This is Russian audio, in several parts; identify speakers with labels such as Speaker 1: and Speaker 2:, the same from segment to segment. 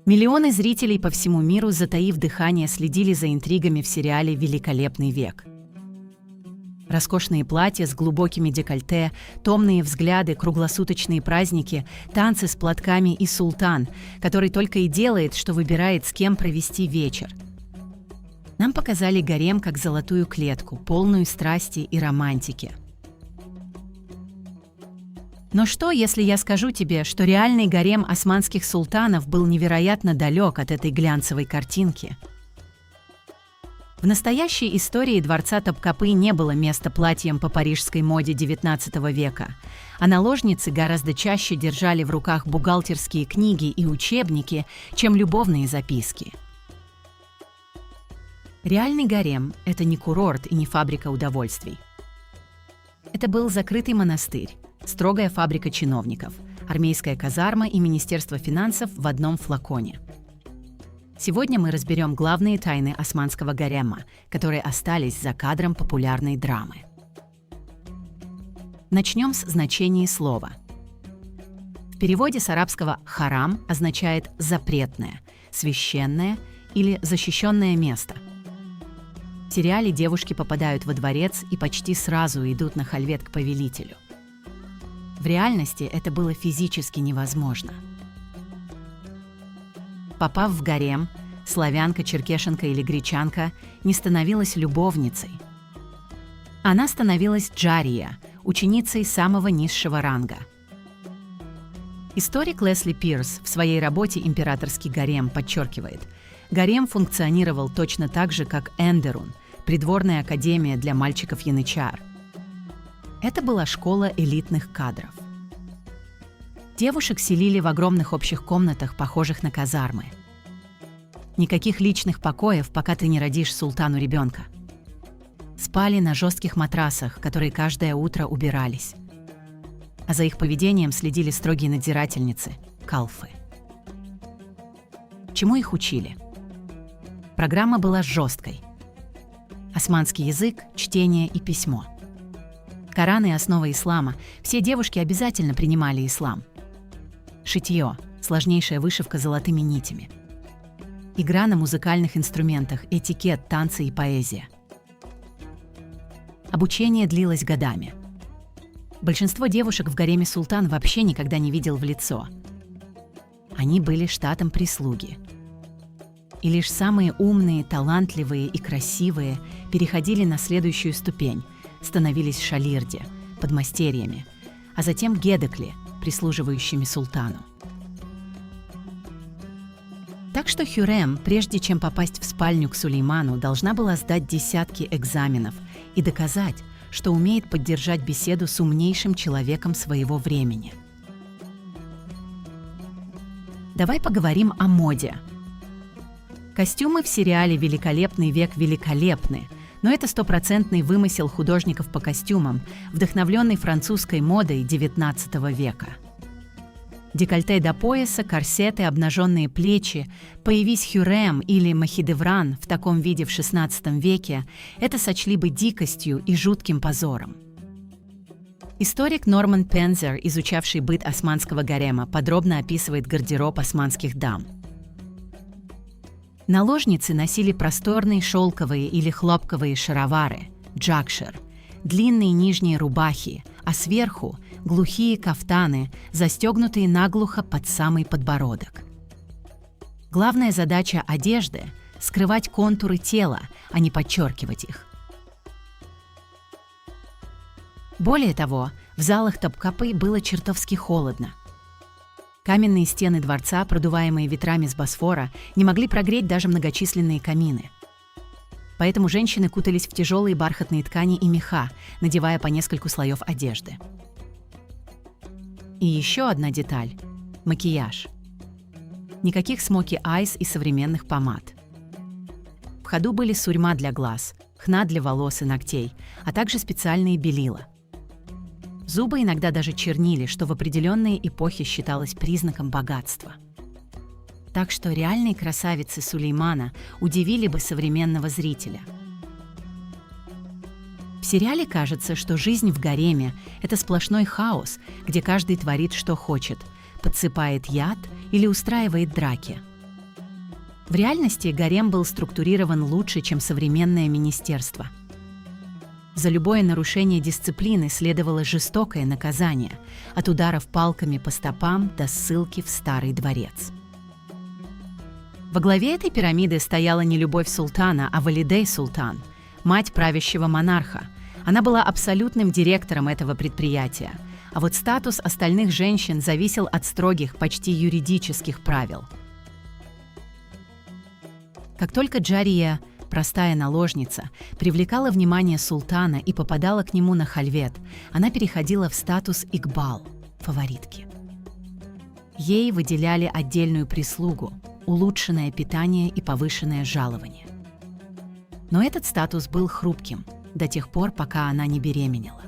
Speaker 1: Миллионы зрителей по всему миру, затаив дыхание, следили за интригами в сериале «Великолепный век». Роскошные платья с глубокими декольте, томные взгляды, круглосуточные праздники, танцы с платками и султан, который только и делает, что выбирает, с кем провести вечер. Нам показали гарем как золотую клетку, полную страсти и романтики. Но что, если я скажу тебе, что реальный гарем османских султанов был невероятно далек от этой глянцевой картинки? В настоящей истории дворца Топкапы не было места платьям по парижской моде XIX века, а наложницы гораздо чаще держали в руках бухгалтерские книги и учебники, чем любовные записки. Реальный гарем – это не курорт и не фабрика удовольствий. Это был закрытый монастырь, строгая фабрика чиновников, армейская казарма и Министерство финансов в одном флаконе. Сегодня мы разберем главные тайны османского гарема, которые остались за кадром популярной драмы. Начнем с значения слова. В переводе с арабского «харам» означает «запретное», «священное» или «защищенное место». В сериале девушки попадают во дворец и почти сразу идут на хальвет к повелителю. В реальности это было физически невозможно. Попав в гарем, славянка, черкешенка или гречанка не становилась любовницей. Она становилась джария, ученицей самого низшего ранга. Историк Лесли Пирс в своей работе «Императорский гарем» подчеркивает, гарем функционировал точно так же, как Эндерун, придворная академия для мальчиков-янычар. Это была школа элитных кадров. Девушек селили в огромных общих комнатах, похожих на казармы. Никаких личных покоев, пока ты не родишь султану ребенка. Спали на жестких матрасах, которые каждое утро убирались. А за их поведением следили строгие надзирательницы – калфы. Чему их учили? Программа была жесткой. Османский язык, чтение и письмо. Коран и основа ислама. Все девушки обязательно принимали ислам. Шитье – сложнейшая вышивка золотыми нитями. Игра на музыкальных инструментах, этикет, танцы и поэзия. Обучение длилось годами. Большинство девушек в гареме султан вообще никогда не видел в лицо. Они были штатом прислуги. И лишь самые умные, талантливые и красивые переходили на следующую ступень, становились шалирди, подмастерьями, а затем гедекли, прислуживающими султану. Так что Хюррем, прежде чем попасть в спальню к Сулейману, должна была сдать десятки экзаменов и доказать, что умеет поддержать беседу с умнейшим человеком своего времени. Давай поговорим о моде. Костюмы в сериале «Великолепный век» великолепны, но это стопроцентный вымысел художников по костюмам, вдохновленный французской модой XIX века. Декольте до пояса, корсеты, обнаженные плечи, появись Хюррем или Махидевран в таком виде в XVI веке, это сочли бы дикостью и жутким позором. Историк Норман Пензер, изучавший быт османского гарема, подробно описывает гардероб османских дам. Наложницы носили просторные шелковые или хлопковые шаровары, джакшер, длинные нижние рубахи, а сверху – глухие кафтаны, застегнутые наглухо под самый подбородок. Главная задача одежды – скрывать контуры тела, а не подчеркивать их. Более того, в залах Топкапы было чертовски холодно. Каменные стены дворца, продуваемые ветрами с Босфора, не могли прогреть даже многочисленные камины. Поэтому женщины кутались в тяжелые бархатные ткани и меха, надевая по нескольку слоев одежды. И еще одна деталь – макияж. Никаких смоки-айс и современных помад. В ходу были сурьма для глаз, хна для волос и ногтей, а также специальные белила. Зубы иногда даже чернили, что в определенные эпохи считалось признаком богатства. Так что реальные красавицы Сулеймана удивили бы современного зрителя. В сериале кажется, что жизнь в гареме – это сплошной хаос, где каждый творит, что хочет, подсыпает яд или устраивает драки. В реальности гарем был структурирован лучше, чем современное министерство. За любое нарушение дисциплины следовало жестокое наказание, от ударов палками по стопам до ссылки в старый дворец. Во главе этой пирамиды стояла не любовь султана, а Валидей Султан, мать правящего монарха. Она была абсолютным директором этого предприятия, а вот статус остальных женщин зависел от строгих, почти юридических правил. Как только Джария, простая наложница, привлекала внимание султана и попадала к нему на хальвет, она переходила в статус Икбал, фаворитки. Ей выделяли отдельную прислугу, улучшенное питание и повышенное жалование. Но этот статус был хрупким до тех пор, пока она не беременела.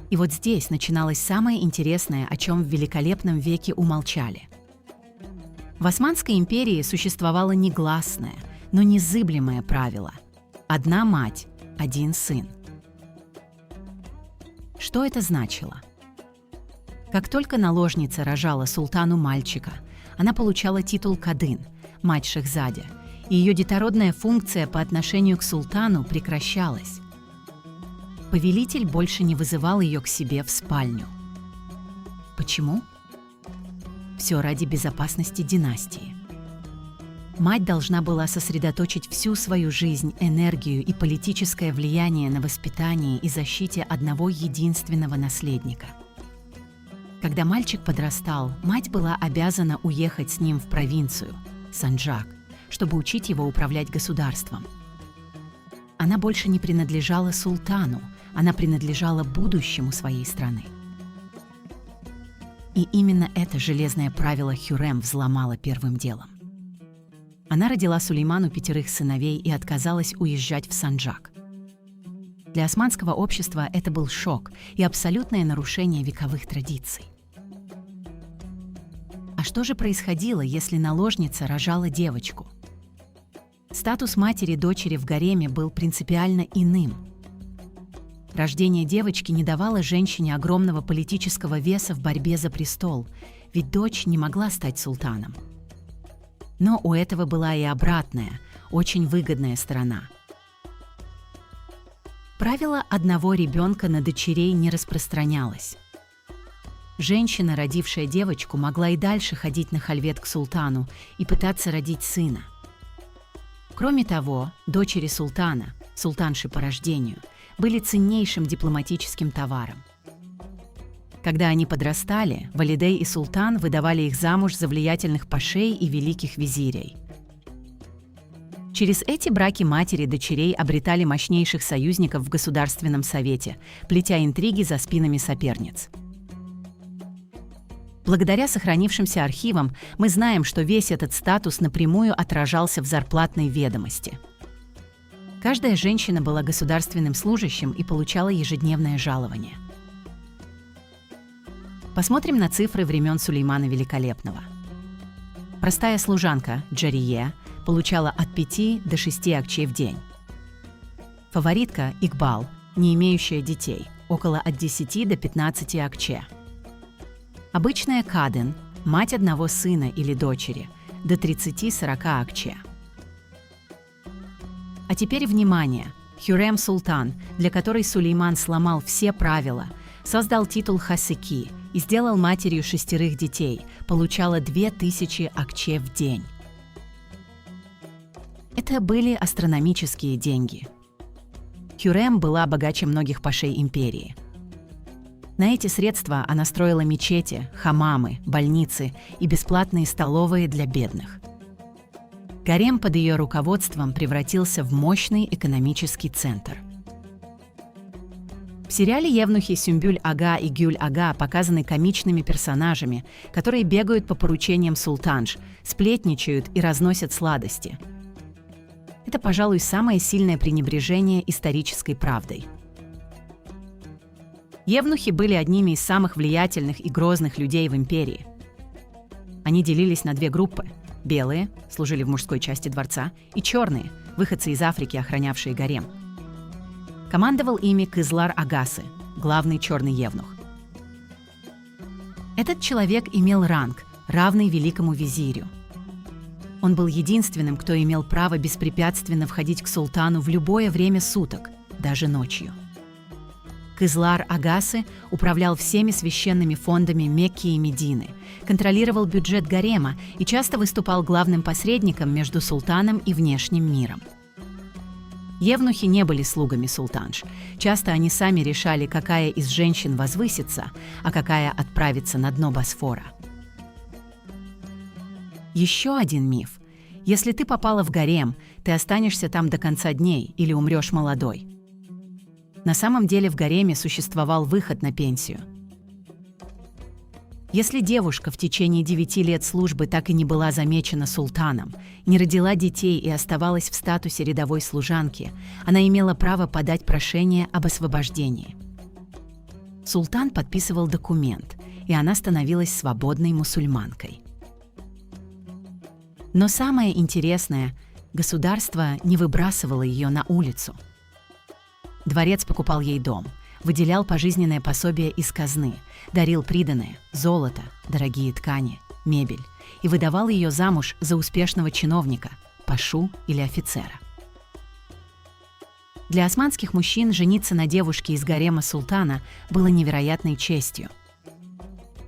Speaker 1: И вот здесь начиналось самое интересное, о чем в великолепном веке умолчали. В Османской империи существовало негласное, но незыблемое правило: одна мать, один сын. Что это значило? Как только наложница рожала султану мальчика, она получала титул кадын, мать шахзаде, и ее детородная функция по отношению к султану прекращалась. Повелитель больше не вызывал ее к себе в спальню. Почему? Все ради безопасности династии. Мать должна была сосредоточить всю свою жизнь, энергию и политическое влияние на воспитании и защите одного единственного наследника. Когда мальчик подрастал, мать была обязана уехать с ним в провинцию, Санджак, чтобы учить его управлять государством. Она больше не принадлежала султану, она принадлежала будущему своей страны. И именно это железное правило Хюррем взломало первым делом. Она родила Сулейману 5 сыновей и отказалась уезжать в Санджак. Для османского общества это был шок и абсолютное нарушение вековых традиций. А что же происходило, если наложница рожала девочку? Статус матери-дочери в гареме был принципиально иным. Рождение девочки не давало женщине огромного политического веса в борьбе за престол, ведь дочь не могла стать султаном. Но у этого была и обратная, очень выгодная сторона. Правило одного ребенка на дочерей не распространялось. Женщина, родившая девочку, могла и дальше ходить на хальвет к султану и пытаться родить сына. Кроме того, дочери султана, султанши по рождению, были ценнейшим дипломатическим товаром. Когда они подрастали, Валидей и султан выдавали их замуж за влиятельных пашей и великих визирей. Через эти браки матери и дочерей обретали мощнейших союзников в Государственном совете, плетя интриги за спинами соперниц. Благодаря сохранившимся архивам мы знаем, что весь этот статус напрямую отражался в зарплатной ведомости. Каждая женщина была государственным служащим и получала ежедневное жалование. Посмотрим на цифры времен Сулеймана Великолепного. Простая служанка, Джария, получала от 5 до 6 акчей в день. Фаворитка, Икбал, не имеющая детей, около от 10 до 15 акче. Обычная кадын, мать одного сына или дочери, до 30-40 акче. А теперь внимание! Хюррем Султан, для которой Сулейман сломал все правила, создал титул Хасыки и сделал матерью 6 детей, получала 2000 акче в день. Это были астрономические деньги. Хюррем была богаче многих пашей империи. На эти средства она строила мечети, хамамы, больницы и бесплатные столовые для бедных. Гарем под ее руководством превратился в мощный экономический центр. В сериале «Евнухи» Сюмбюль-ага и Гюль-ага показаны комичными персонажами, которые бегают по поручениям султанш, сплетничают и разносят сладости. Это, пожалуй, самое сильное пренебрежение исторической правдой. Евнухи были одними из самых влиятельных и грозных людей в империи. Они делились на 2 группы. Белые служили в мужской части дворца, и черные, выходцы из Африки, охранявшие гарем. Командовал ими Кызлар Агасы, главный черный евнух. Этот человек имел ранг, равный великому визирю. Он был единственным, кто имел право беспрепятственно входить к султану в любое время суток, даже ночью. Кызлар Агасы управлял всеми священными фондами Мекки и Медины, контролировал бюджет гарема и часто выступал главным посредником между султаном и внешним миром. Евнухи не были слугами султанш. Часто они сами решали, какая из женщин возвысится, а какая отправится на дно Босфора. Еще один миф. Если ты попала в гарем, ты останешься там до конца дней или умрешь молодой. На самом деле в гареме существовал выход на пенсию. Если девушка в течение 9 лет службы так и не была замечена султаном, не родила детей и оставалась в статусе рядовой служанки, она имела право подать прошение об освобождении. Султан подписывал документ, и она становилась свободной мусульманкой. Но самое интересное, государство не выбрасывало ее на улицу. Дворец покупал ей дом, выделял пожизненное пособие из казны, дарил приданое, золото, дорогие ткани, мебель и выдавал ее замуж за успешного чиновника, пашу или офицера. Для османских мужчин жениться на девушке из гарема султана было невероятной честью.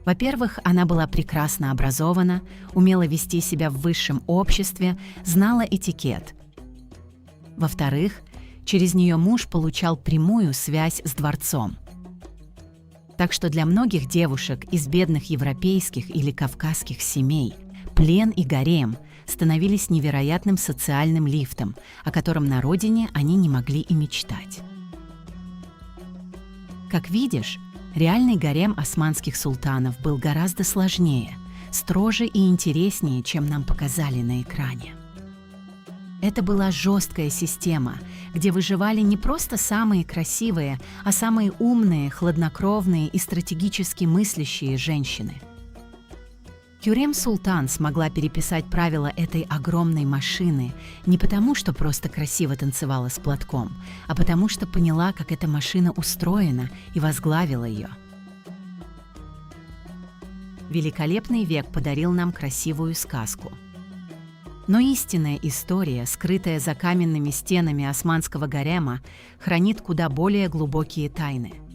Speaker 1: Во-первых, она была прекрасно образована, умела вести себя в высшем обществе, знала этикет. Во-вторых, через нее муж получал прямую связь с дворцом. Так что для многих девушек из бедных европейских или кавказских семей плен и гарем становились невероятным социальным лифтом, о котором на родине они не могли и мечтать. Как видишь, реальный гарем османских султанов был гораздо сложнее, строже и интереснее, чем нам показали на экране. Это была жесткая система, где выживали не просто самые красивые, а самые умные, хладнокровные и стратегически мыслящие женщины. Хюррем Султан смогла переписать правила этой огромной машины не потому, что просто красиво танцевала с платком, а потому что поняла, как эта машина устроена, и возглавила ее. Великолепный век подарил нам красивую сказку. Но истинная история, скрытая за каменными стенами османского гарема, хранит куда более глубокие тайны.